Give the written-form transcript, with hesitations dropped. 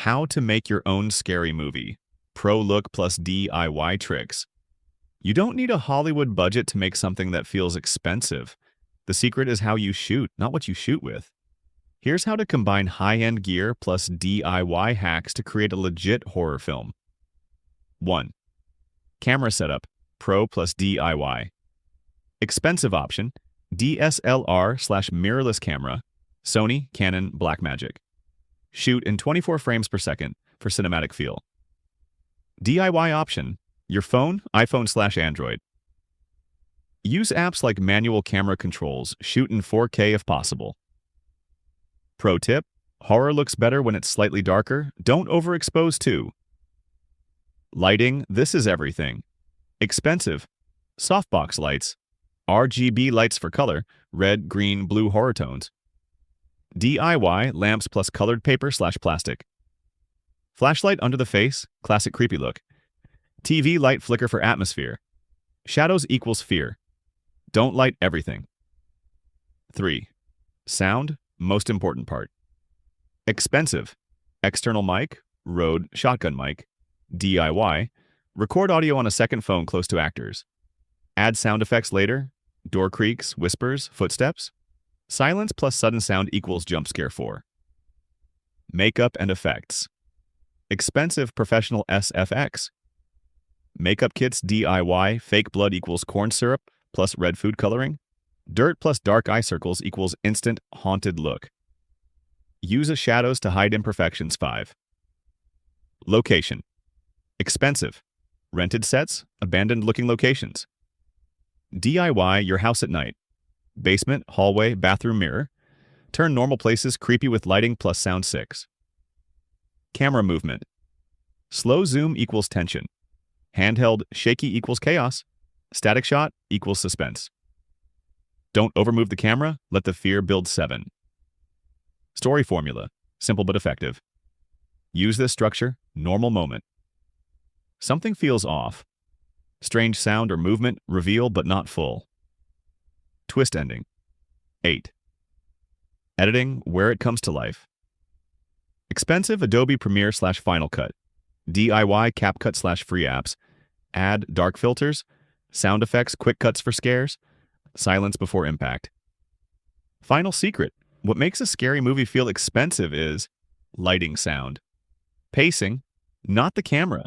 How to make your own scary movie. Pro look plus DIY tricks. You don't need a Hollywood budget to make something that feels expensive. The secret is how you shoot, not what you shoot with. Here's how to combine high-end gear plus DIY hacks to create a legit horror film. 1. Camera setup, Pro plus DIY. Expensive option, DSLR/mirrorless camera, Sony, Canon, Blackmagic. Shoot in 24 frames per second for cinematic feel. DIY option, your phone, iPhone/Android. Use apps like manual camera controls, shoot in 4K if possible. Pro tip, horror looks better when it's slightly darker, don't overexpose too. Lighting, this is everything. Expensive, softbox lights, RGB lights for color, red, green, blue horror tones. DIY, lamps plus colored paper/plastic. Flashlight under the face, classic creepy look. TV light flicker for atmosphere. Shadows equals fear. Don't light everything. 3. Sound, most important part. Expensive, external mic, Rode shotgun mic. DIY, record audio on a second phone close to actors. Add sound effects later, door creaks, whispers, footsteps. Silence plus sudden sound equals jump scare 4. Makeup and effects. Expensive professional SFX. Makeup kits DIY, fake blood equals corn syrup plus red food coloring. Dirt plus dark eye circles equals instant haunted look. Use a shadows to hide imperfections 5. Location. Expensive. Rented sets, abandoned looking locations. DIY your house at night. Basement, hallway, bathroom mirror. Turn normal places creepy with lighting plus sound 6. Camera movement. Slow zoom equals tension. Handheld shaky equals chaos. Static shot equals suspense. Don't overmove the camera, let the fear build 7. Story formula, simple but effective. Use this structure, normal moment. Something feels off. Strange sound or movement, reveal but not full. Twist ending. 8. Editing, where it comes to life. Expensive Adobe Premiere/Final Cut. DIY CapCut/free apps. Add dark filters, sound effects, quick cuts for scares, silence before impact. Final secret, what makes a scary movie feel expensive is lighting sound. Pacing, not the camera.